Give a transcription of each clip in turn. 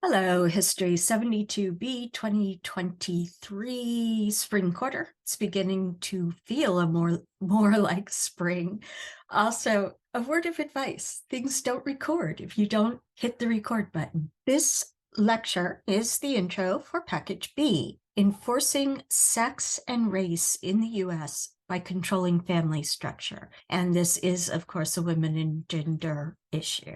Hello, History 72B 2023 spring quarter. It's beginning to feel more like spring. Also, a word of advice. Things don't record if you don't hit the record button. This lecture is the intro for Package B, Enforcing Sex and Race in the U.S. by Controlling Family Structure. And this is, of course, a women and gender issue.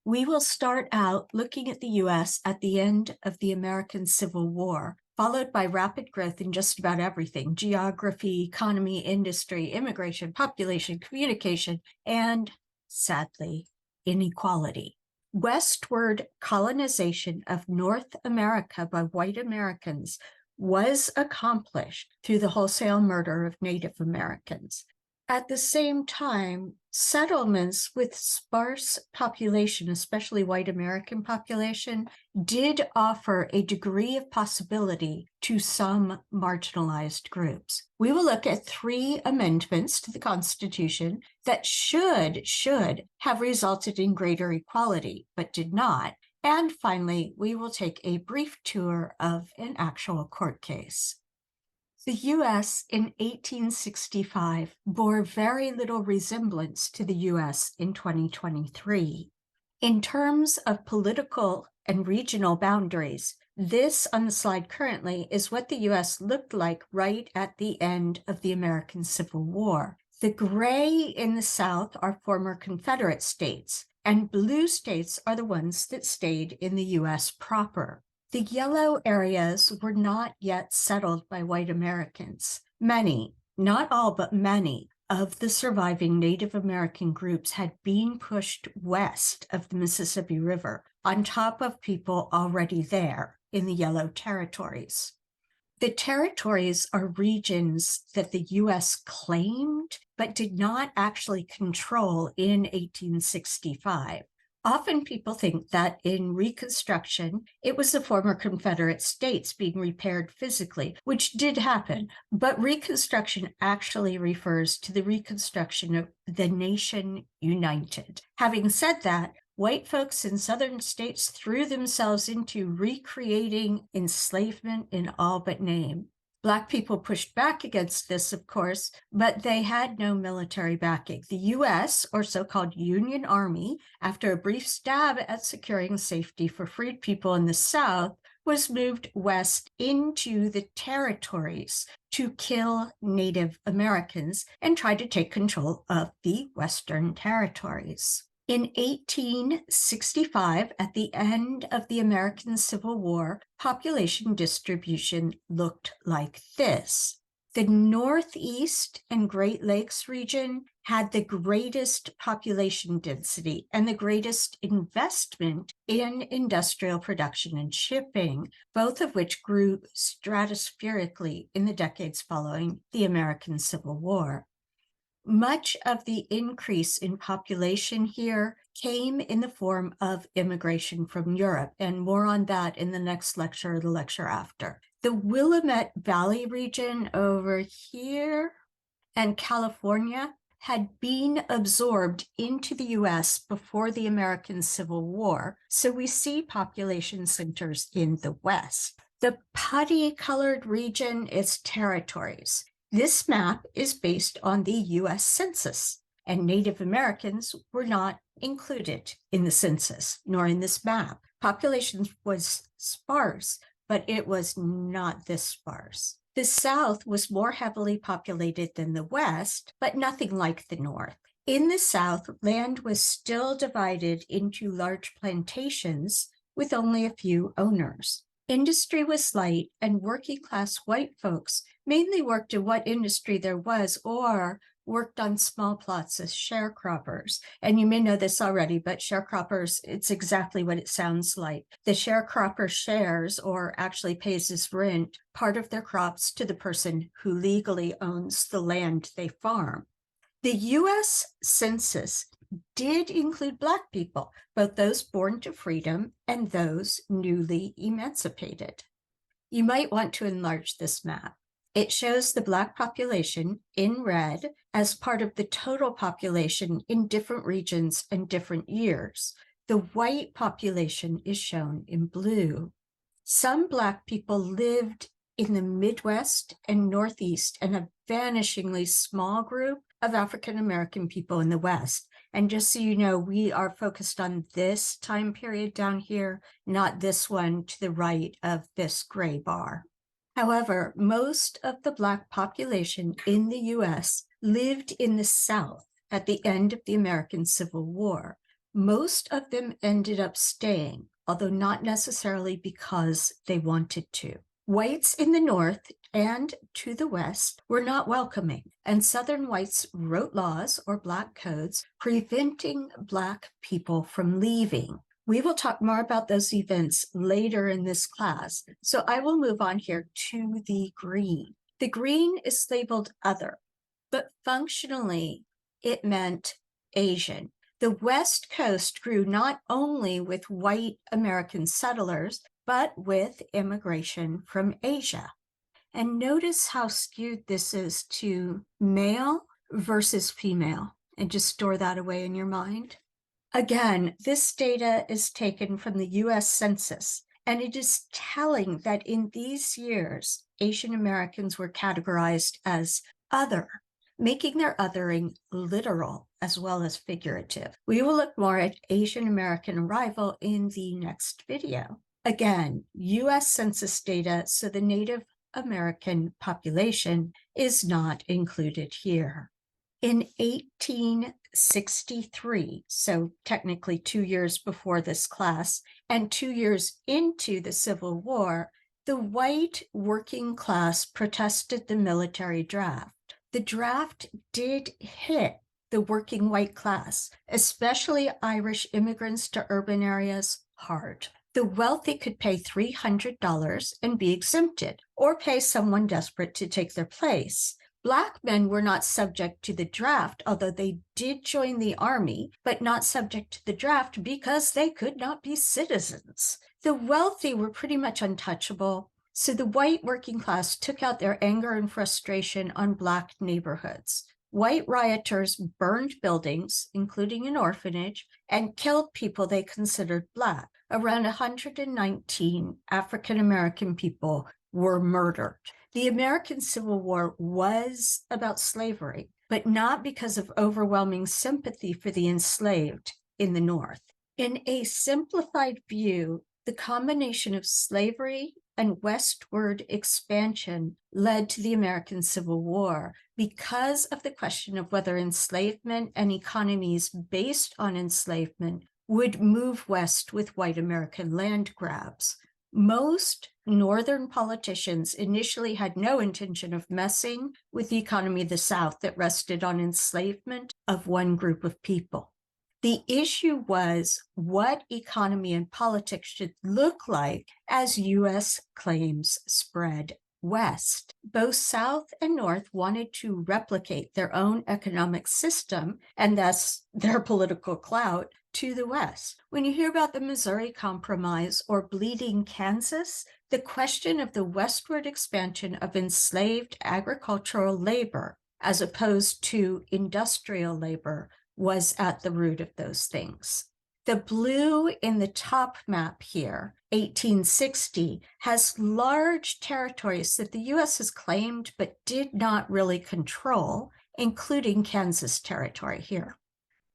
We will start out looking at the U.S. at the end of the American Civil War, followed by rapid growth in just about everything: geography, economy, industry, immigration, population, communication, and, sadly, inequality. Westward colonization of North America by white Americans was accomplished through the wholesale murder of Native Americans. At the same time, settlements with sparse population, especially white American population, did offer a degree of possibility to some marginalized groups. We will look at 3 amendments to the Constitution that should have resulted in greater equality, but did not. And finally, we will take a brief tour of an actual court case. The U.S. in 1865 bore very little resemblance to the U.S. in 2023. In terms of political and regional boundaries, this on the slide currently is what the U.S. looked like right at the end of the American Civil War. The gray in the South are former Confederate states, and blue states are the ones that stayed in the U.S. proper. The yellow areas were not yet settled by white Americans. Many, not all, but many of the surviving Native American groups had been pushed west of the Mississippi River, on top of people already there in the yellow territories. The territories are regions that the U.S. claimed, but did not actually control in 1865. Often people think that in Reconstruction, it was the former Confederate states being repaired physically, which did happen, but Reconstruction actually refers to the reconstruction of the nation united. Having said that, white folks in southern states threw themselves into recreating enslavement in all but name. Black people pushed back against this, of course, but they had no military backing. The U.S., or so-called Union Army, after a brief stab at securing safety for freed people in the South, was moved west into the territories to kill Native Americans and try to take control of the Western territories. In 1865, at the end of the American Civil War, population distribution looked like this. The Northeast and Great Lakes region had the greatest population density and the greatest investment in industrial production and shipping, both of which grew stratospherically in the decades following the American Civil War. Much of the increase in population here came in the form of immigration from Europe, and more on that in the next lecture or the lecture after. The Willamette Valley region over here and California had been absorbed into the U.S. before the American Civil War, so we see population centers in the West. The putty-colored region is territories. This map is based on the U.S. Census, and Native Americans were not included in the census, nor in this map. Population was sparse, but it was not this sparse. The South was more heavily populated than the West, but nothing like the North. In the South, land was still divided into large plantations with only a few owners. Industry was light, and working-class white folks mainly worked in what industry there was or worked on small plots as sharecroppers. And you may know this already, but sharecroppers, it's exactly what it sounds like. The sharecropper shares, or actually pays as rent, part of their crops to the person who legally owns the land they farm. The U.S. Census did include Black people, both those born to freedom and those newly emancipated. You might want to enlarge this map. It shows the Black population in red as part of the total population in different regions and different years. The white population is shown in blue. Some Black people lived in the Midwest and Northeast, and a vanishingly small group of African American people in the West. And just so you know, we are focused on this time period down here, not this one to the right of this gray bar. However, most of the Black population in the US lived in the South at the end of the American Civil War. Most of them ended up staying, although not necessarily because they wanted to. Whites in the North and to the West were not welcoming, and Southern whites wrote laws or Black codes preventing Black people from leaving. We will talk more about those events later in this class, so I will move on here to the green. The green is labeled other, but functionally it meant Asian. The West Coast grew not only with white American settlers, but with immigration from Asia. And notice how skewed this is to male versus female, and just store that away in your mind. Again, this data is taken from the US Census, and it is telling that in these years, Asian Americans were categorized as other, making their othering literal as well as figurative. We will look more at Asian American arrival in the next video. Again, US Census data, so the Native American population is not included here. In 1863, so technically 2 years before this class, and 2 years into the Civil War, the white working class protested the military draft. The draft did hit the working white class, especially Irish immigrants to urban areas, hard. The wealthy could pay $300 and be exempted, or pay someone desperate to take their place. Black men were not subject to the draft, although they did join the army, but not subject to the draft because they could not be citizens. The wealthy were pretty much untouchable, so the white working class took out their anger and frustration on Black neighborhoods. White rioters burned buildings, including an orphanage, and killed people they considered Black. Around 119 African American people were murdered. The American Civil War was about slavery, but not because of overwhelming sympathy for the enslaved in the North. In a simplified view, the combination of slavery and westward expansion led to the American Civil War because of the question of whether enslavement and economies based on enslavement would move west with white American land grabs. Most Northern politicians initially had no intention of messing with the economy of the South that rested on enslavement of one group of people. The issue was what economy and politics should look like as U.S. claims spread west. Both South and North wanted to replicate their own economic system and thus their political clout to the West. When you hear about the Missouri Compromise or Bleeding Kansas, the question of the westward expansion of enslaved agricultural labor as opposed to industrial labor was at the root of those things. The blue in the top map here, 1860, has large territories that the U.S. has claimed but did not really control, including Kansas territory here.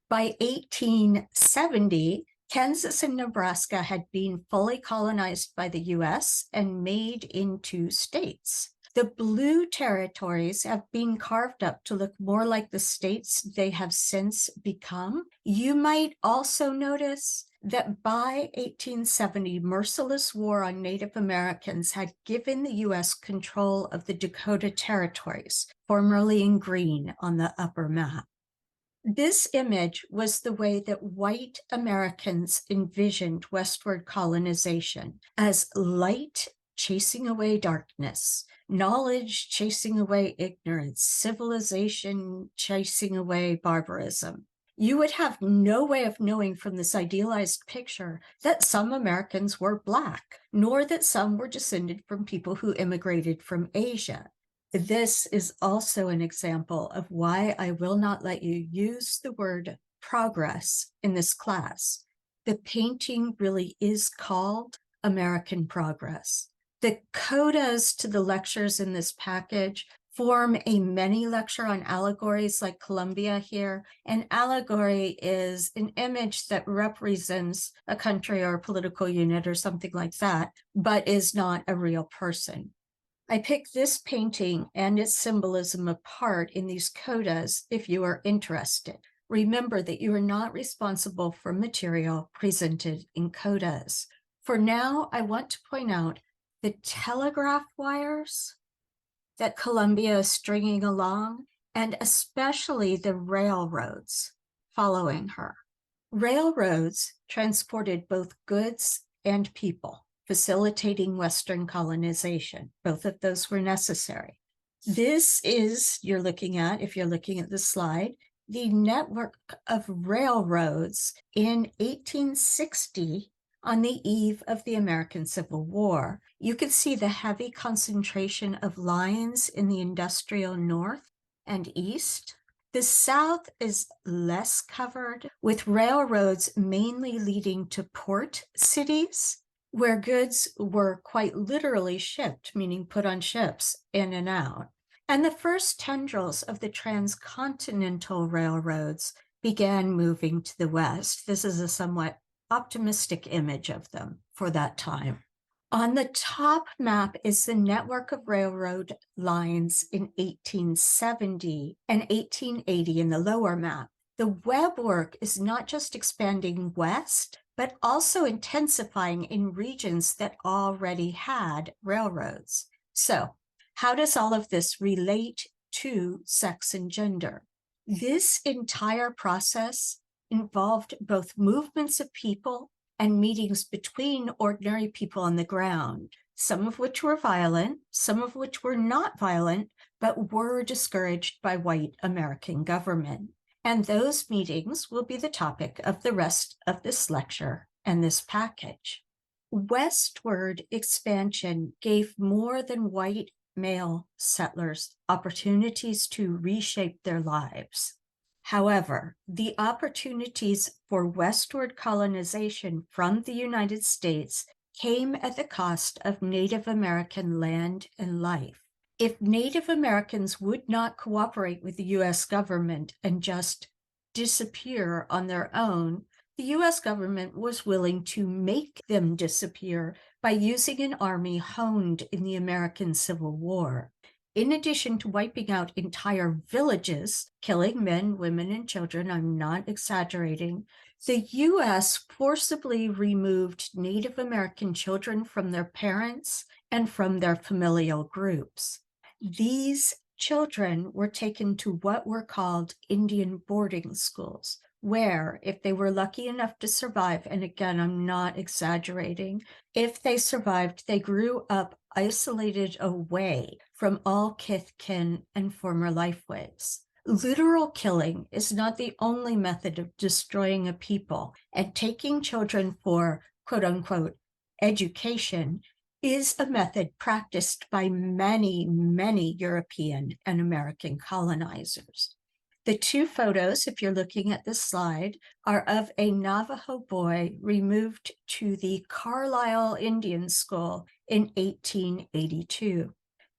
By 1870, Kansas and Nebraska had been fully colonized by the U.S. and made into states. The blue territories have been carved up to look more like the states they have since become. You might also notice that by 1870, merciless war on Native Americans had given the U.S. control of the Dakota territories, formerly in green on the upper map. This image was the way that white Americans envisioned westward colonization as light chasing away darkness, knowledge chasing away ignorance, civilization chasing away barbarism. You would have no way of knowing from this idealized picture that some Americans were Black, nor that some were descended from people who immigrated from Asia. This is also an example of why I will not let you use the word progress in this class. The painting really is called American Progress. The codas to the lectures in this package form a mini lecture on allegories like Columbia here. An allegory is an image that represents a country or a political unit or something like that, but is not a real person. I picked this painting and its symbolism apart in these codas if you are interested. Remember that you are not responsible for material presented in codas. For now, I want to point out the telegraph wires that Columbia is stringing along, and especially the railroads following her. Railroads transported both goods and people, facilitating Western colonization. Both of those were necessary. This is, if you're looking at the slide, the network of railroads in 1860 on the eve of the American Civil War. You can see the heavy concentration of lines in the industrial north and east. The south is less covered, with railroads mainly leading to port cities, where goods were quite literally shipped, meaning put on ships in and out. And the first tendrils of the transcontinental railroads began moving to the west. This is a somewhat optimistic image of them for that time. On the top map is the network of railroad lines in 1870 and 1880 in the lower map. The web work is not just expanding west, but also intensifying in regions that already had railroads. So, how does all of this relate to sex and gender? This entire process involved both movements of people and meetings between ordinary people on the ground, some of which were violent, some of which were not violent, but were discouraged by white American government. And those meetings will be the topic of the rest of this lecture and this package. Westward expansion gave more than white male settlers opportunities to reshape their lives. However, the opportunities for westward colonization from the United States came at the cost of Native American land and life. If Native Americans would not cooperate with the U.S. government and just disappear on their own, the U.S. government was willing to make them disappear by using an army honed in the American Civil War. In addition to wiping out entire villages, killing men, women, and children, I'm not exaggerating, the U.S. forcibly removed Native American children from their parents and from their familial groups. These children were taken to what were called Indian boarding schools, where, if they were lucky enough to survive, and again, I'm not exaggerating, if they survived, they grew up isolated away from all kith, kin, and former lifeways. Literal killing is not the only method of destroying a people, and taking children for quote-unquote education is a method practiced by many, many European and American colonizers. The two photos, if you're looking at this slide, are of a Navajo boy removed to the Carlisle Indian School in 1882.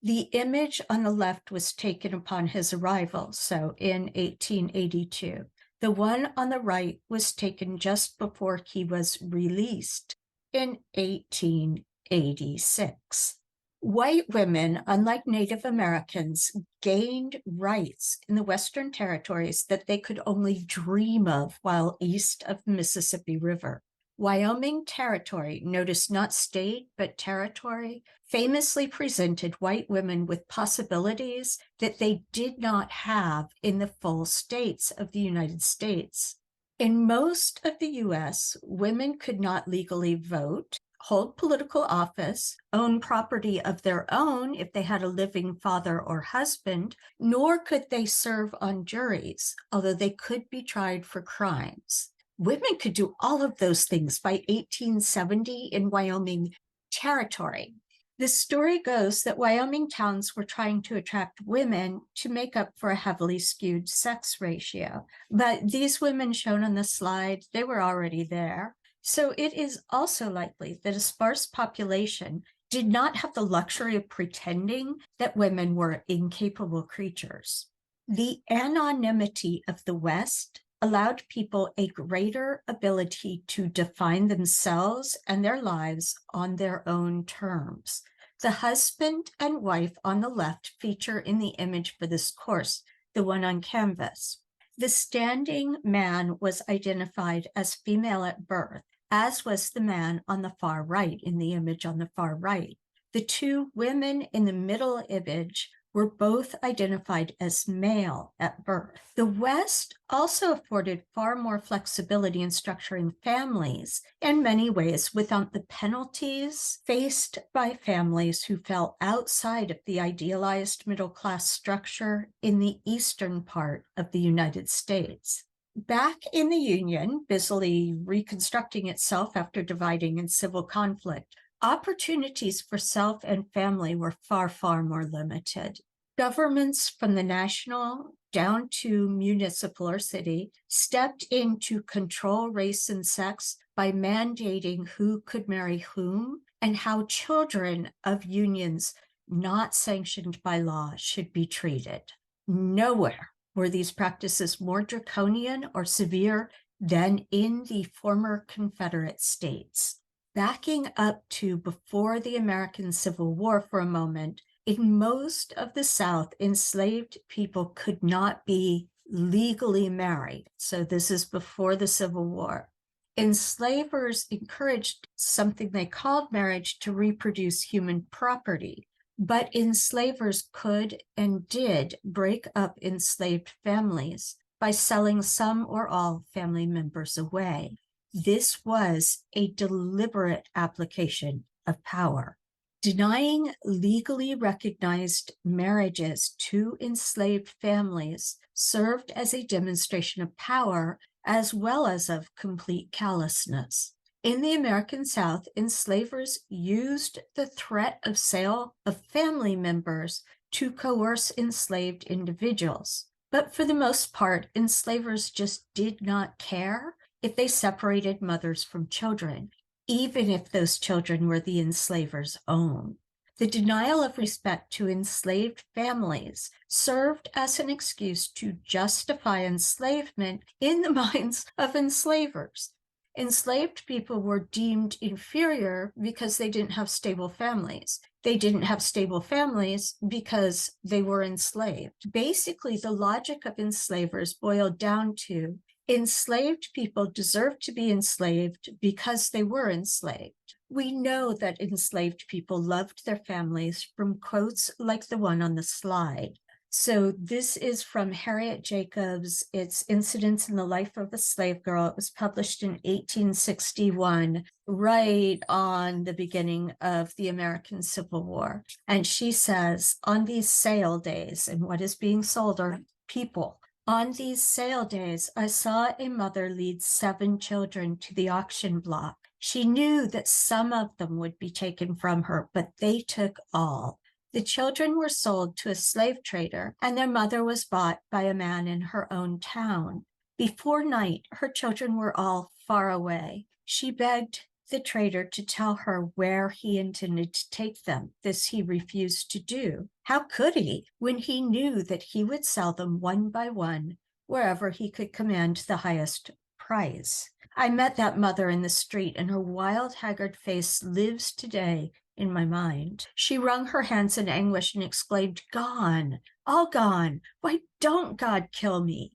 The image on the left was taken upon his arrival, so in 1882. The one on the right was taken just before he was released in 1886. White women, unlike Native Americans, gained rights in the Western territories that they could only dream of while east of the Mississippi River. Wyoming Territory, notice not state, but territory, famously presented white women with possibilities that they did not have in the full states of the United States. In most of the U.S., women could not legally vote, hold political office, own property of their own if they had a living father or husband, nor could they serve on juries, although they could be tried for crimes. Women could do all of those things by 1870 in Wyoming Territory. The story goes that Wyoming towns were trying to attract women to make up for a heavily skewed sex ratio. But these women shown on the slide, they were already there. So it is also likely that a sparse population did not have the luxury of pretending that women were incapable creatures. The anonymity of the West allowed people a greater ability to define themselves and their lives on their own terms. The husband and wife on the left feature in the image for this course, the one on canvas. The standing man was identified as female at birth, as was the man on the far right, in the image on the far right. The two women in the middle image were both identified as male at birth. The West also afforded far more flexibility in structuring families in many ways without the penalties faced by families who fell outside of the idealized middle-class structure in the eastern part of the United States. Back in the Union, busily reconstructing itself after dividing in civil conflict, opportunities for self and family were far, far more limited. Governments from the national down to municipal or city stepped in to control race and sex by mandating who could marry whom and how children of unions not sanctioned by law should be treated. Nowhere were these practices more draconian or severe than in the former Confederate states. Backing up to before the American Civil War for a moment, in most of the South, enslaved people could not be legally married. So this is before the Civil War. Enslavers encouraged something they called marriage to reproduce human property, but enslavers could and did break up enslaved families by selling some or all family members away. This was a deliberate application of power. Denying legally recognized marriages to enslaved families served as a demonstration of power as well as of complete callousness. In the American South, enslavers used the threat of sale of family members to coerce enslaved individuals. But for the most part, enslavers just did not care if they separated mothers from children, even if those children were the enslaver's own. The denial of respect to enslaved families served as an excuse to justify enslavement in the minds of enslavers. Enslaved people were deemed inferior because they didn't have stable families. They didn't have stable families because they were enslaved. Basically, the logic of enslavers boiled down to enslaved people deserve to be enslaved because they were enslaved. We know that enslaved people loved their families from quotes like the one on the slide. So this is from Harriet Jacobs. It's Incidents in the Life of a Slave Girl. It was published in 1861, right on the beginning of the American Civil War. And she says, on these sale days, and what is being sold are people. On these sale days, I saw a mother lead 7 children to the auction block. She knew that some of them would be taken from her, but they took all. The children were sold to a slave trader, and their mother was bought by a man in her own town. Before night, her children were all far away. She begged the trader to tell her where he intended to take them. This he refused to do. How could he, when he knew that he would sell them one by one wherever he could command the highest price? I met that mother in the street, and her wild, haggard face lives today in my mind. She wrung her hands in anguish and exclaimed, "Gone, all gone. Why don't God kill me?"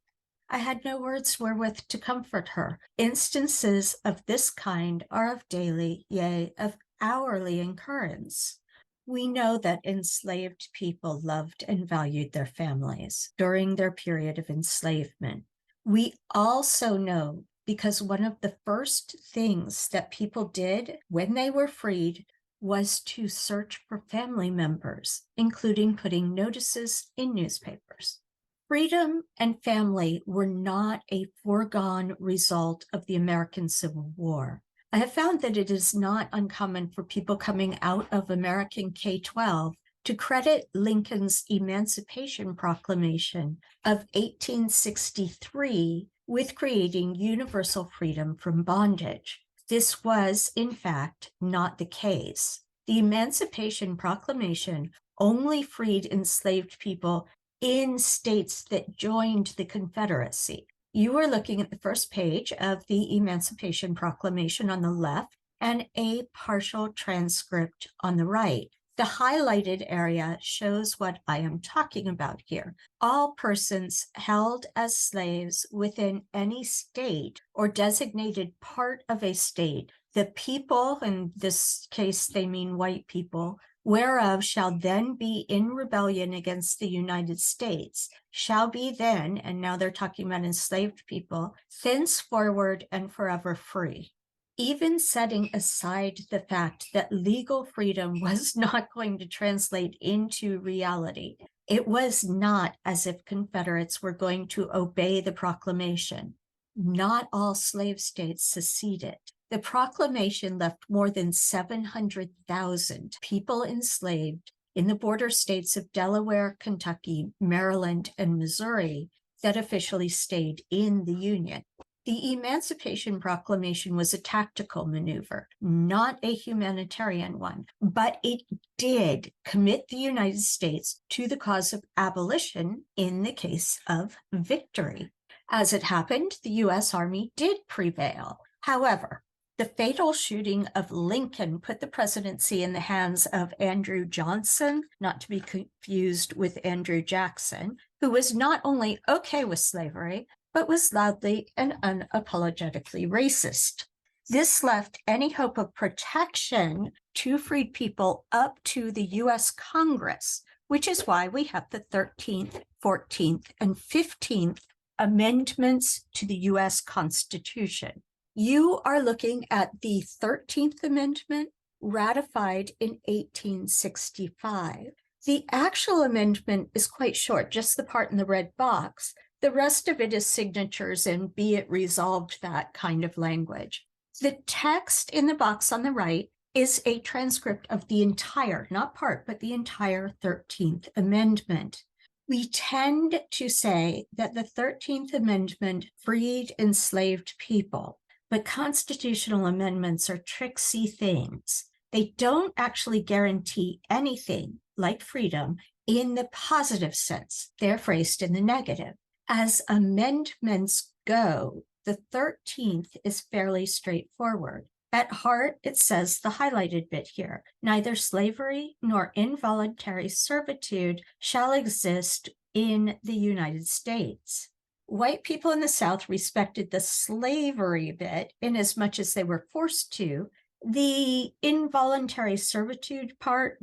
I had no words wherewith to comfort her. Instances of this kind are of daily, yea, of hourly occurrence. We know that enslaved people loved and valued their families during their period of enslavement. We also know, because one of the first things that people did when they were freed was to search for family members, including putting notices in newspapers. Freedom and family were not a foregone result of the American Civil War. I have found that it is not uncommon for people coming out of American K-12 to credit Lincoln's Emancipation Proclamation of 1863 with creating universal freedom from bondage. This was, in fact, not the case. The Emancipation Proclamation only freed enslaved people in states that joined the Confederacy. You are looking at the first page of the Emancipation Proclamation on the left and a partial transcript on the right. The highlighted area shows what I am talking about here. All persons held as slaves within any state or designated part of a state, the people, in this case they mean white people, whereof shall then be in rebellion against the United States, shall be then, and now they're talking about enslaved people, thenceforward and forever free. Even setting aside the fact that legal freedom was not going to translate into reality, it was not as if Confederates were going to obey the proclamation. Not all slave states seceded. The proclamation left more than 700,000 people enslaved in the border states of Delaware, Kentucky, Maryland, and Missouri that officially stayed in the Union. The Emancipation Proclamation was a tactical maneuver, not a humanitarian one, but it did commit the United States to the cause of abolition in the case of victory. As it happened, the U.S. Army did prevail. However, the fatal shooting of Lincoln put the presidency in the hands of Andrew Johnson, not to be confused with Andrew Jackson, who was not only okay with slavery, but was loudly and unapologetically racist. This left any hope of protection to freed people up to the U.S. Congress, which is why we have the 13th, 14th, and 15th amendments to the U.S. Constitution. You are looking at the 13th Amendment ratified in 1865. The actual amendment is quite short, just the part in the red box. The rest of it is signatures and be it resolved, that kind of language. The text in the box on the right is a transcript of the entire, not part, but the entire 13th Amendment. We tend to say that the 13th Amendment freed enslaved people, but constitutional amendments are tricksy things. They don't actually guarantee anything like freedom in the positive sense. They're phrased in the negative. As amendments go, the 13th is fairly straightforward. At heart, it says the highlighted bit here, neither slavery nor involuntary servitude shall exist in the United States. White people in the South respected the slavery bit in as much as they were forced to. The involuntary servitude part,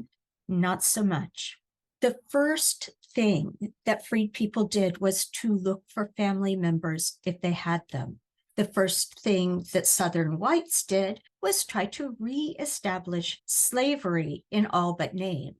not so much. The first thing that freed people did was to look for family members if they had them. The first thing that Southern whites did was try to reestablish slavery in all but name.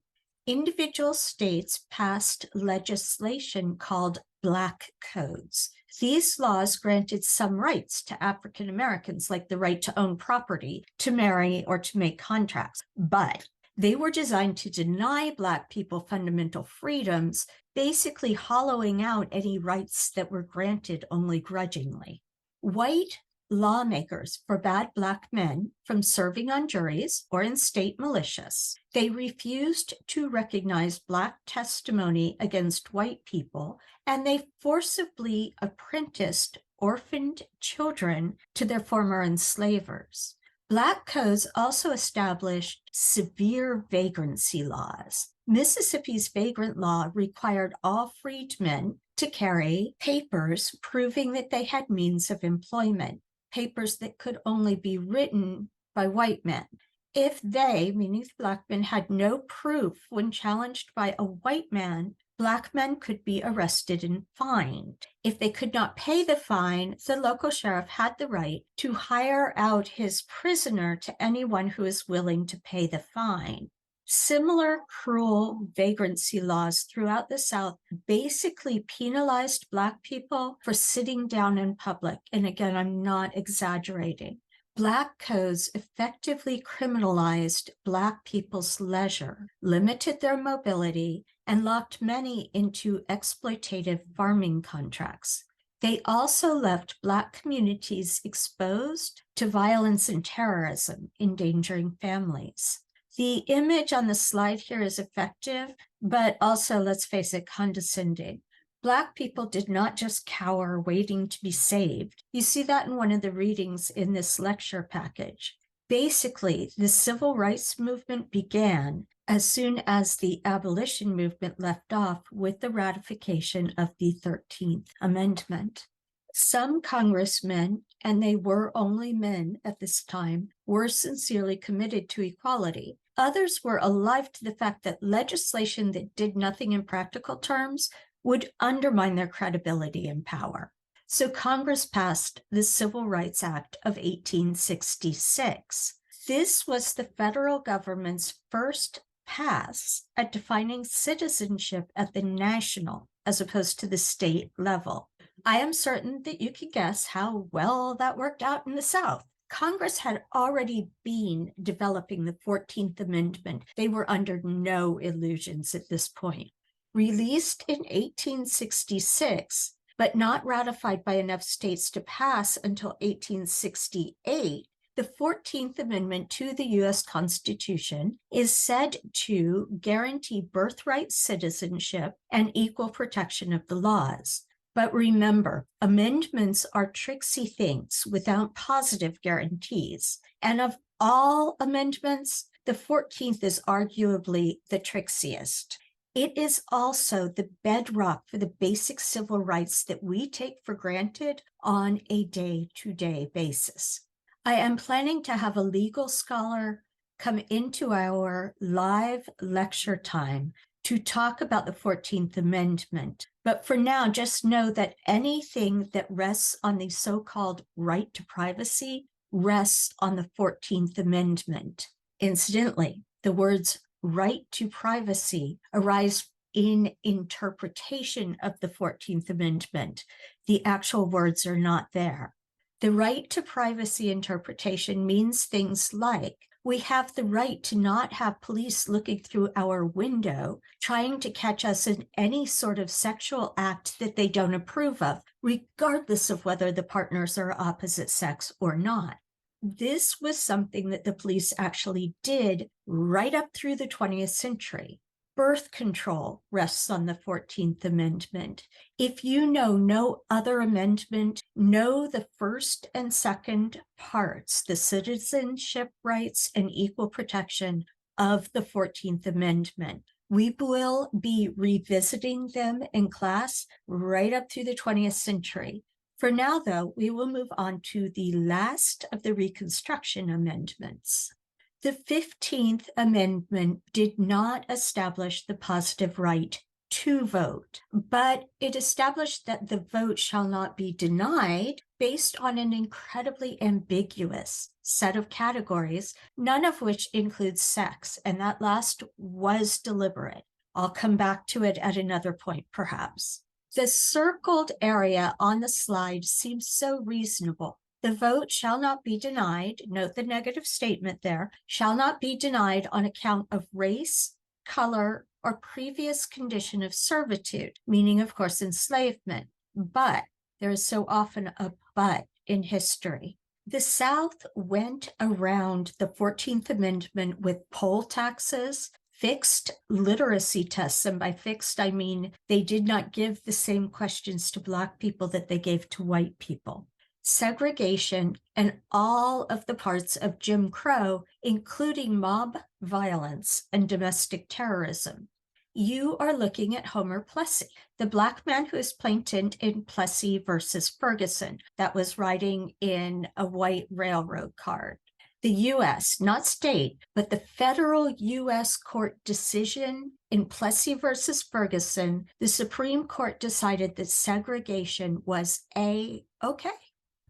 Individual states passed legislation called Black Codes. These laws granted some rights to African Americans, like the right to own property, to marry, or to make contracts, but they were designed to deny Black people fundamental freedoms, basically hollowing out any rights that were granted only grudgingly. White lawmakers forbade Black men from serving on juries or in state militias. They refused to recognize Black testimony against white people, and they forcibly apprenticed orphaned children to their former enslavers. Black codes also established severe vagrancy laws. Mississippi's vagrant law required all freedmen to carry papers proving that they had means of employment, papers that could only be written by white men. If they, meaning the Black men, had no proof when challenged by a white man, Black men could be arrested and fined. If they could not pay the fine, the local sheriff had the right to hire out his prisoner to anyone who is willing to pay the fine. Similar cruel vagrancy laws throughout the South basically penalized Black people for sitting down in public. And again, I'm not exaggerating. Black codes effectively criminalized Black people's leisure, limited their mobility, and locked many into exploitative farming contracts. They also left Black communities exposed to violence and terrorism, endangering families. The image on the slide here is effective, but also, let's face it, condescending. Black people did not just cower waiting to be saved. You see that in one of the readings in this lecture package. Basically, the civil rights movement began as soon as the abolition movement left off with the ratification of the 13th Amendment. Some congressmen, and they were only men at this time, were sincerely committed to equality. Others were alive to the fact that legislation that did nothing in practical terms would undermine their credibility and power. So Congress passed the Civil Rights Act of 1866. This was the federal government's first pass at defining citizenship at the national as opposed to the state level. I am certain that you can guess how well that worked out in the South. Congress had already been developing the 14th Amendment. They were under no illusions at this point. Released in 1866, but not ratified by enough states to pass until 1868, the 14th Amendment to the U.S. Constitution is said to guarantee birthright citizenship and equal protection of the laws. But remember, amendments are tricksy things without positive guarantees. And of all amendments, the 14th is arguably the trickiest. It is also the bedrock for the basic civil rights that we take for granted on a day-to-day basis. I am planning to have a legal scholar come into our live lecture time to talk about the 14th Amendment. But for now, just know that anything that rests on the so-called right to privacy rests on the 14th Amendment. Incidentally, the words right to privacy arise in interpretation of the 14th Amendment. The actual words are not there. The right to privacy interpretation means things like, we have the right to not have police looking through our window, trying to catch us in any sort of sexual act that they don't approve of, regardless of whether the partners are opposite sex or not. This was something that the police actually did right up through the 20th century. Birth control rests on the 14th Amendment. If you know no other amendment, know the first and second parts, the citizenship rights and equal protection of the 14th Amendment. We will be revisiting them in class right up through the 20th century. For now, though, we will move on to the last of the Reconstruction amendments. The 15th Amendment did not establish the positive right to vote, but it established that the vote shall not be denied based on an incredibly ambiguous set of categories, none of which includes sex, and that last was deliberate. I'll come back to it at another point, perhaps. The circled area on the slide seems so reasonable. The vote shall not be denied, note the negative statement there, shall not be denied on account of race, color, or previous condition of servitude, meaning, of course, enslavement. But there is so often a but in history. The South went around the 14th Amendment with poll taxes, fixed literacy tests, and by fixed, I mean they did not give the same questions to Black people that they gave to white people. Segregation, and all of the parts of Jim Crow, including mob violence and domestic terrorism. You are looking at Homer Plessy, the Black man who is plaintiff in Plessy versus Ferguson, that was riding in a white railroad car. The U.S., not state, but the federal U.S. court decision in Plessy versus Ferguson, the Supreme Court decided that segregation was okay.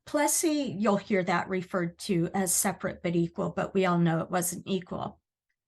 Plessy, you'll hear that referred to as separate but equal, but we all know it wasn't equal.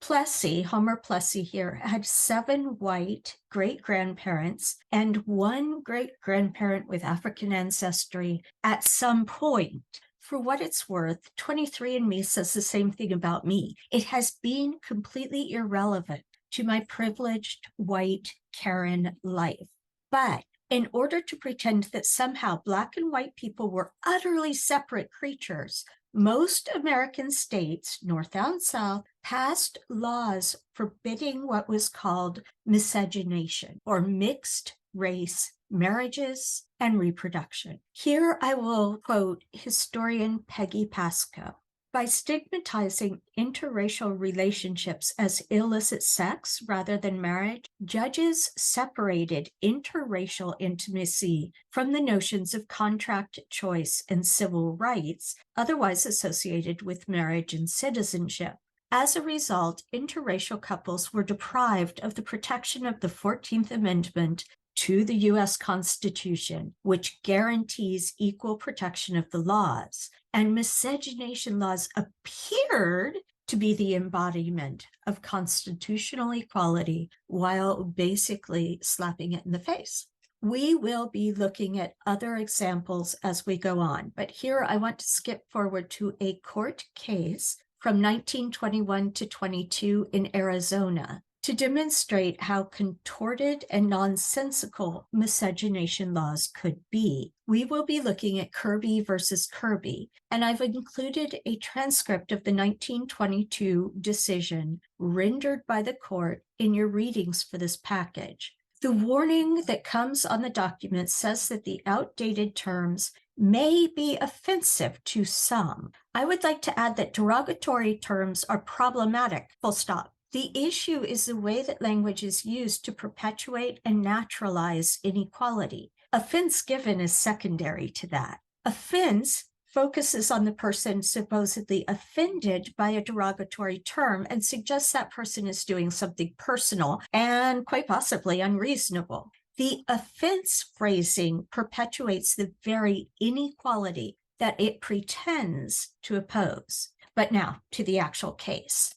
Plessy, Homer Plessy here, had 7 white great-grandparents and 1 great-grandparent with African ancestry at some point. For what it's worth, 23andMe says the same thing about me. It has been completely irrelevant to my privileged white Karen life. But in order to pretend that somehow Black and white people were utterly separate creatures, most American states, North and South, passed laws forbidding what was called miscegenation, or mixed race marriages and reproduction. Here I will quote historian Peggy Pascoe. By stigmatizing interracial relationships as illicit sex rather than marriage, judges separated interracial intimacy from the notions of contract choice and civil rights, otherwise associated with marriage and citizenship. As a result, interracial couples were deprived of the protection of the 14th Amendment to the U.S. Constitution, which guarantees equal protection of the laws. And miscegenation laws appeared to be the embodiment of constitutional equality while basically slapping it in the face. We will be looking at other examples as we go on, but here I want to skip forward to a court case from 1921 to 22 in Arizona to demonstrate how contorted and nonsensical miscegenation laws could be. We will be looking at Kirby versus Kirby, and I've included a transcript of the 1922 decision rendered by the court in your readings for this package. The warning that comes on the document says that the outdated terms may be offensive to some. I would like to add that derogatory terms are problematic, full stop. The issue is the way that language is used to perpetuate and naturalize inequality. Offense given is secondary to that. Offense focuses on the person supposedly offended by a derogatory term and suggests that person is doing something personal and quite possibly unreasonable. The offense phrasing perpetuates the very inequality that it pretends to oppose. But now to the actual case.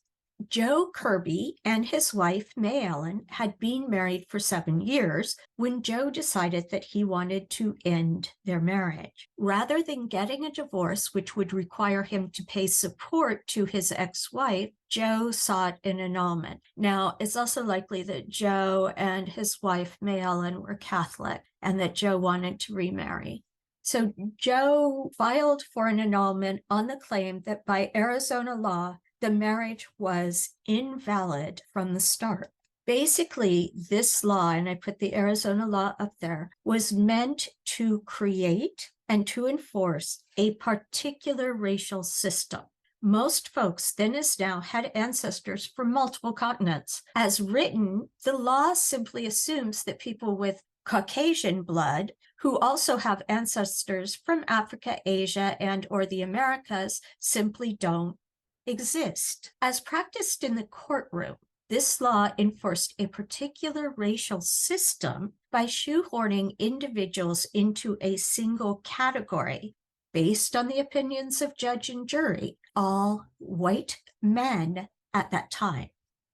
Joe Kirby and his wife, May Ellen, had been married for 7 years when Joe decided that he wanted to end their marriage. Rather than getting a divorce, which would require him to pay support to his ex-wife, Joe sought an annulment. Now, it's also likely that Joe and his wife, May Ellen, were Catholic and that Joe wanted to remarry. So Joe filed for an annulment on the claim that by Arizona law, the marriage was invalid from the start. Basically, this law, and I put the Arizona law up there, was meant to create and to enforce a particular racial system. Most folks, then as now, had ancestors from multiple continents. As written, the law simply assumes that people with Caucasian blood who also have ancestors from Africa, Asia, and or the Americas simply don't exist. As practiced in the courtroom, this law enforced a particular racial system by shoehorning individuals into a single category based on the opinions of judge and jury, all white men at that time.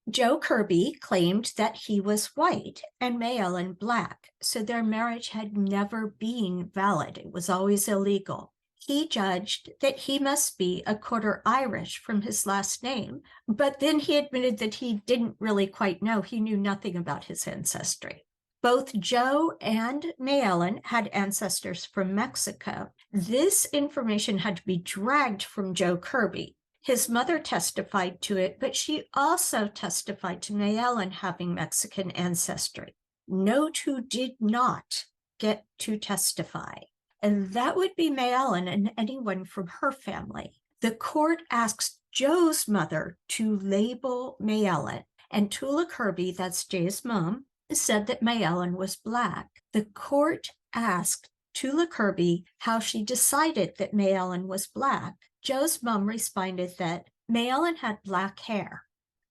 Joe Kirby claimed that he was white and May Ellen Black, so their marriage had never been valid. It was always illegal. He judged that he must be a quarter Irish from his last name, but then he admitted that he didn't really quite know. He knew nothing about his ancestry. Both Joe and May Ellen had ancestors from Mexico. This information had to be dragged from Joe Kirby. His mother testified to it, but she also testified to May Ellen having Mexican ancestry. Note who did not get to testify. And that would be May Ellen and anyone from her family. The court asked Joe's mother to label May Ellen, and Tula Kirby, that's Jay's mom, said that May Ellen was Black. The court asked Tula Kirby how she decided that May Ellen was Black. Joe's mom responded that May Ellen had black hair.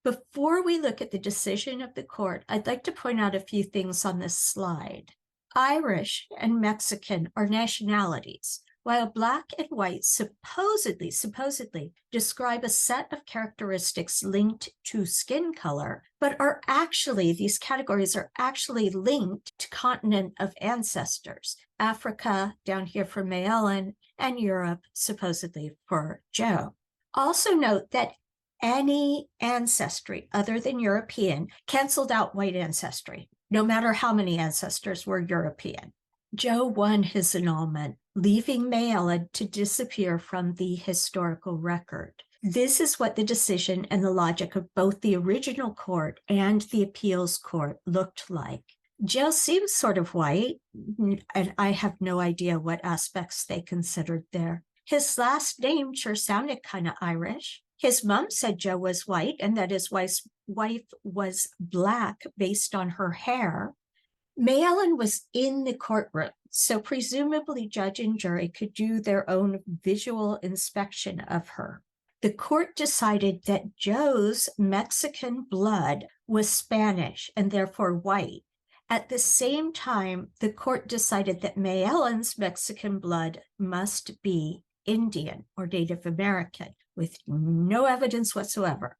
Before we look at the decision of the court, I'd like to point out a few things on this slide. Irish and Mexican are nationalities, while Black and white supposedly describe a set of characteristics linked to skin color, but are actually, these categories are actually linked to continent of ancestors. Africa, down here for May Ellen, and Europe, supposedly for Joe. Also note that any ancestry other than European canceled out white ancestry, no matter how many ancestors were European. Joe won his annulment, leaving May Ellen to disappear from the historical record. This is what the decision and the logic of both the original court and the appeals court looked like. Joe seems sort of white, and I have no idea what aspects they considered there. His last name sure sounded kind of Irish. His mom said Joe was white and that his wife's wife was black based on her hair. May Ellen was in the courtroom, so presumably judge and jury could do their own visual inspection of her. The court decided that Joe's Mexican blood was Spanish and therefore white. At the same time, the court decided that May Ellen's Mexican blood must be Indian or Native American, with no evidence whatsoever.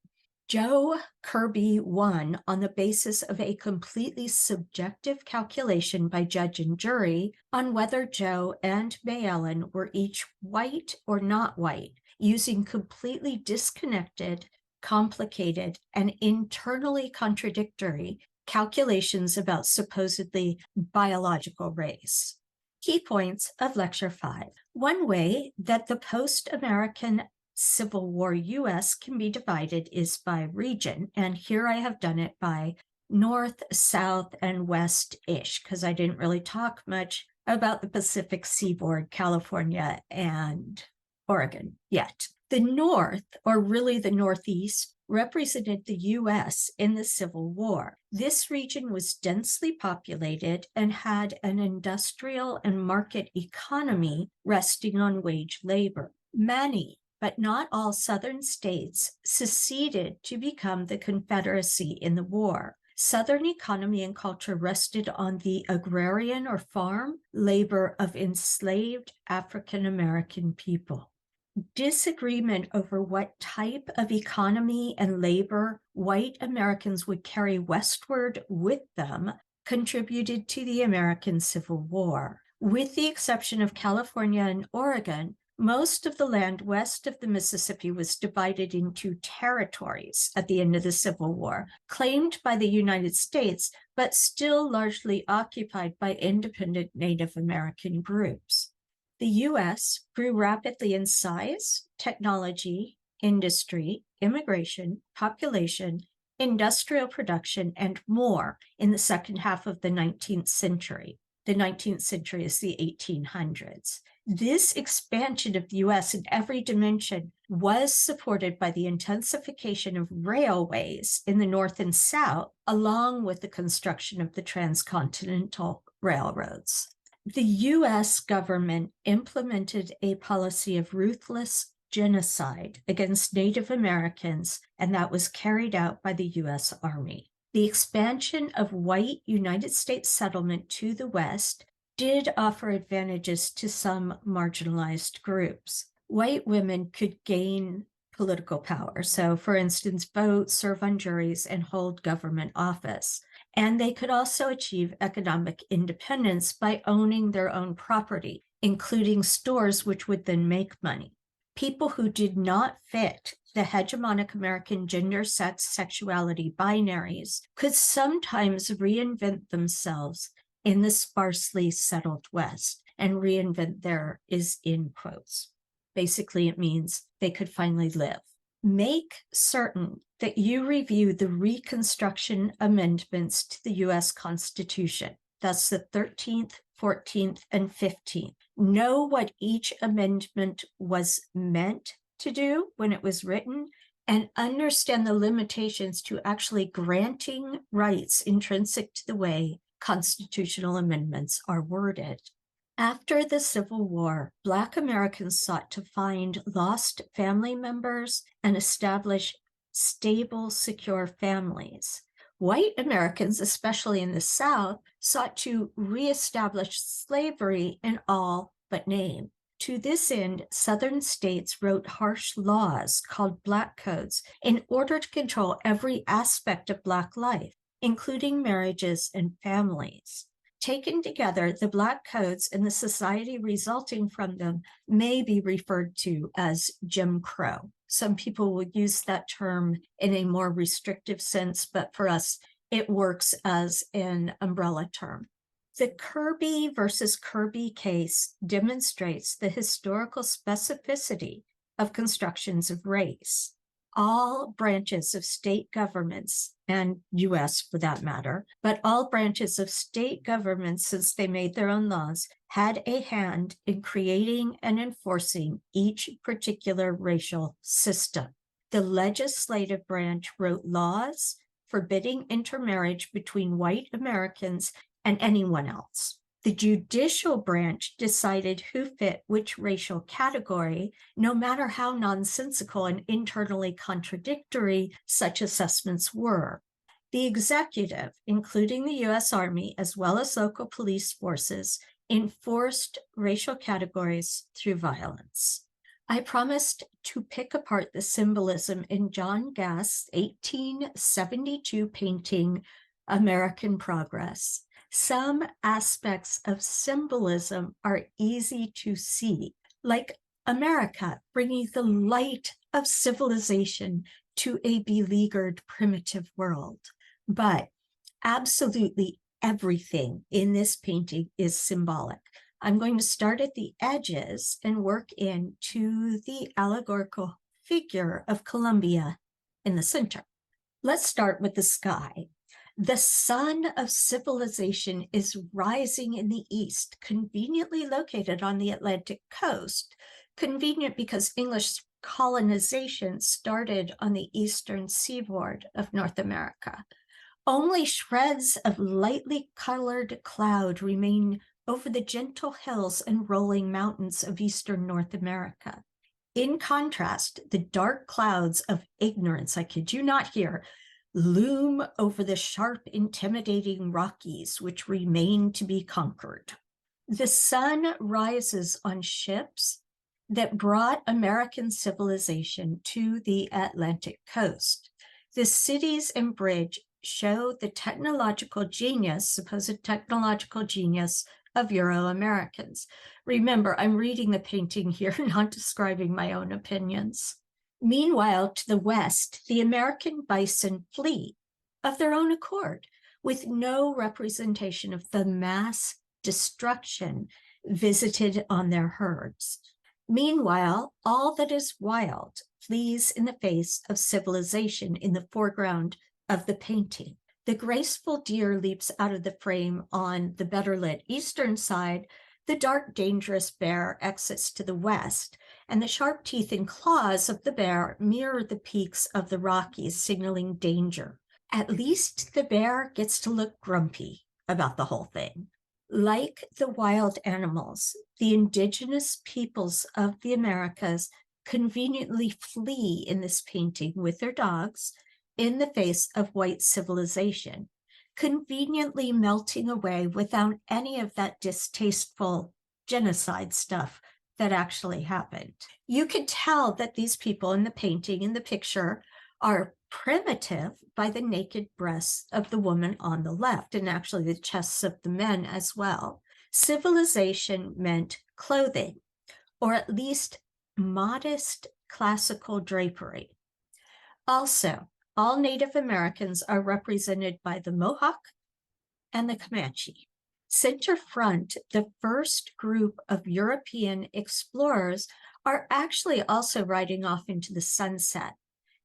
Joe Kirby won on the basis of a completely subjective calculation by judge and jury on whether Joe and May Ellen were each white or not white, using completely disconnected, complicated, and internally contradictory calculations about supposedly biological race. Key points of Lecture 5. One way that the post-American Civil War U.S. can be divided is by region, and here I have done it by north, south, and west-ish, because I didn't really talk much about the Pacific Seaboard, California, and Oregon yet. The North, or really the Northeast, represented the U.S. in the Civil War. This region was densely populated and had an industrial and market economy resting on wage labor. Many, but not all, Southern states seceded to become the Confederacy in the war. Southern economy and culture rested on the agrarian or farm labor of enslaved African American people. Disagreement over what type of economy and labor white Americans would carry westward with them contributed to the American Civil War. With the exception of California and Oregon, most of the land west of the Mississippi was divided into territories at the end of the Civil War, claimed by the United States, but still largely occupied by independent Native American groups. The U.S. grew rapidly in size, technology, industry, immigration, population, industrial production, and more in the second half of the 19th century. The 19th century is the 1800s. This expansion of the U.S. in every dimension was supported by the intensification of railways in the North and South, along with the construction of the transcontinental railroads. The U.S. government implemented a policy of ruthless genocide against Native Americans, and that was carried out by the U.S. Army. The expansion of white United States settlement to the West did offer advantages to some marginalized groups. White women could gain political power. So, for instance, vote, serve on juries, and hold government office. And they could also achieve economic independence by owning their own property, including stores which would then make money. People who did not fit the hegemonic American gender, sex, sexuality binaries could sometimes reinvent themselves in the sparsely settled West, and reinvent there is in quotes. Basically, it means they could finally live. Make certain that you review the Reconstruction amendments to the U.S. Constitution. That's the 13th, 14th, and 15th. Know what each amendment was meant to do when it was written, and understand the limitations to actually granting rights intrinsic to the way constitutional amendments are worded. After the Civil War, Black Americans sought to find lost family members and establish stable, secure families. White Americans, especially in the South, sought to reestablish slavery in all but name. To this end, Southern states wrote harsh laws called Black Codes in order to control every aspect of Black life, including marriages and families. Taken together, the Black Codes and the society resulting from them may be referred to as Jim Crow. Some people will use that term in a more restrictive sense, but for us, it works as an umbrella term. The Kirby versus Kirby case demonstrates the historical specificity of constructions of race. All branches of state governments, and US for that matter, but all branches of state governments since they made their own laws, had a hand in creating and enforcing each particular racial system. The legislative branch wrote laws forbidding intermarriage between white Americans and anyone else. The judicial branch decided who fit which racial category, no matter how nonsensical and internally contradictory such assessments were. The executive, including the U.S. Army as well as local police forces, enforced racial categories through violence. I promised to pick apart the symbolism in John Gast's 1872 painting, American Progress. Some aspects of symbolism are easy to see, like America bringing the light of civilization to a beleaguered primitive world. But absolutely everything in this painting is symbolic. I'm going to start at the edges and work into the allegorical figure of Columbia in the center. Let's start with the sky. The sun of civilization is rising in the east, conveniently located on the Atlantic coast. Convenient because English colonization started on the eastern seaboard of North America. Only shreds of lightly colored cloud remain over the gentle hills and rolling mountains of eastern North America. In contrast, the dark clouds of ignorance, I kid you not here, loom over the sharp, intimidating Rockies, which remain to be conquered. The sun rises on ships that brought American civilization to the Atlantic coast. The cities and bridge show the technological genius, supposed technological genius, of Euro-Americans. Remember, I'm reading the painting here, not describing my own opinions. Meanwhile, to the west, the American bison flee of their own accord, with no representation of the mass destruction visited on their herds. Meanwhile, all that is wild flees in the face of civilization in the foreground of the painting. The graceful deer leaps out of the frame on the better lit eastern side. The dark, dangerous bear exits to the west, and the sharp teeth and claws of the bear mirror the peaks of the Rockies, signaling danger. At least the bear gets to look grumpy about the whole thing. Like the wild animals, the indigenous peoples of the Americas conveniently flee in this painting with their dogs in the face of white civilization, conveniently melting away without any of that distasteful genocide stuff that actually happened. You could tell that these people in the painting, in the picture, are primitive by the naked breasts of the woman on the left, and actually the chests of the men as well. Civilization meant clothing, or at least modest classical drapery. Also, all Native Americans are represented by the Mohawk and the Comanche. Center front, the first group of European explorers are actually also riding off into the sunset.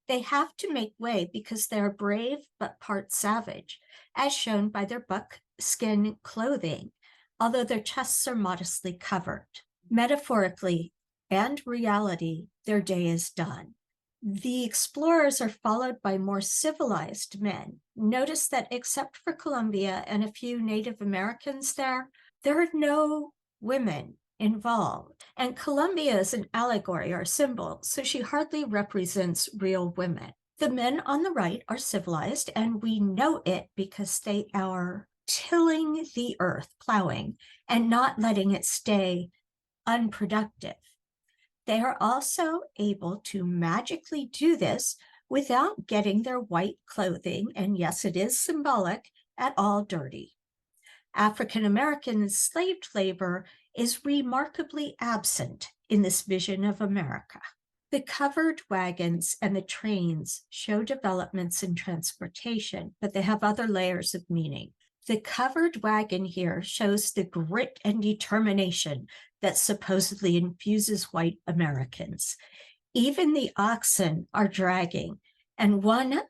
They have to make way because they are brave but part savage, as shown by their buckskin clothing, although their chests are modestly covered. Metaphorically and reality, their day is done. The explorers are followed by more civilized men. Notice that except for Columbia and a few Native Americans there are no women involved. And Columbia is an allegory or symbol, so she hardly represents real women. The men on the right are civilized, and we know it because they are tilling the earth, plowing, and not letting it stay unproductive. They are also able to magically do this without getting their white clothing, and yes, it is symbolic, at all dirty. African-American enslaved labor is remarkably absent in this vision of America. The covered wagons and the trains show developments in transportation, but they have other layers of meaning. The covered wagon here shows the grit and determination that supposedly infuses white Americans. Even the oxen are dragging, and one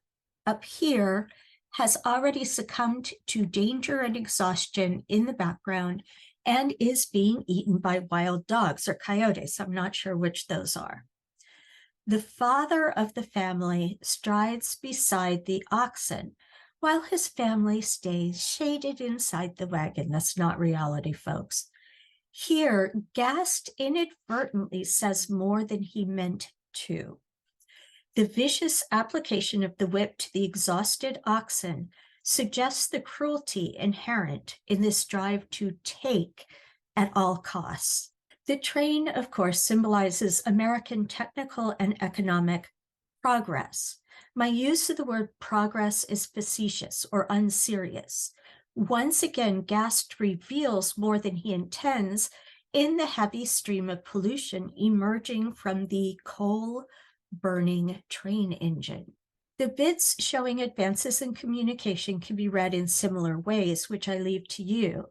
up here has already succumbed to danger and exhaustion in the background and is being eaten by wild dogs or coyotes. I'm not sure which those are. The father of the family strides beside the oxen while his family stays shaded inside the wagon. That's not reality, folks. Here, Gast inadvertently says more than he meant to. The vicious application of the whip to the exhausted oxen suggests the cruelty inherent in this drive to take at all costs. The train, of course, symbolizes American technical and economic progress. My use of the word progress is facetious or unserious. Once again, Gast reveals more than he intends in the heavy stream of pollution emerging from the coal-burning train engine. The bits showing advances in communication can be read in similar ways, which I leave to you.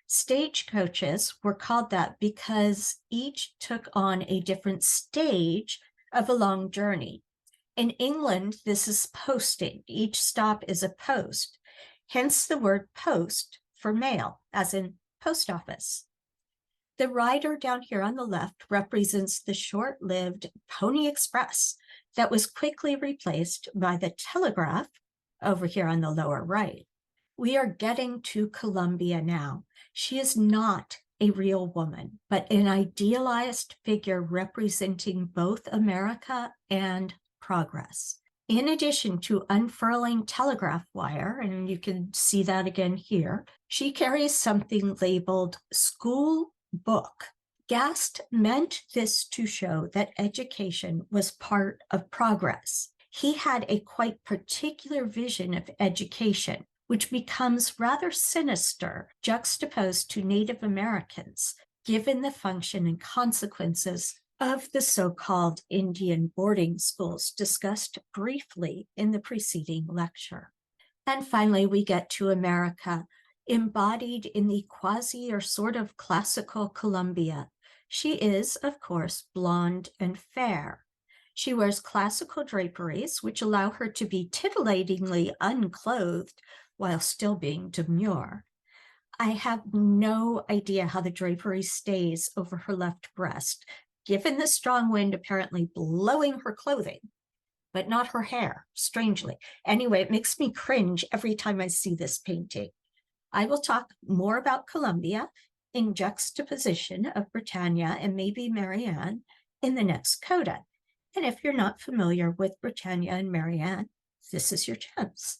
Stagecoaches were called that because each took on a different stage of a long journey. In England, this is posting. Each stop is a post, hence the word post for mail, as in post office. The rider down here on the left represents the short-lived Pony Express that was quickly replaced by the telegraph over here on the lower right. We are getting to Columbia now. She is not a real woman, but an idealized figure representing both America and progress. In addition to unfurling telegraph wire, and you can see that again here, she carries something labeled school book. Gast meant this to show that education was part of progress. He had a quite particular vision of education, which becomes rather sinister juxtaposed to Native Americans, given the function and consequences of the so-called Indian boarding schools discussed briefly in the preceding lecture. And finally, we get to America, embodied in the quasi or sort of classical Columbia. She is, of course, blonde and fair. She wears classical draperies, which allow her to be titillatingly unclothed while still being demure. I have no idea how the drapery stays over her left breast, given the strong wind apparently blowing her clothing, but not her hair, strangely. Anyway, it makes me cringe every time I see this painting. I will talk more about Columbia in juxtaposition of Britannia and maybe Marianne in the next coda. And if you're not familiar with Britannia and Marianne, this is your chance.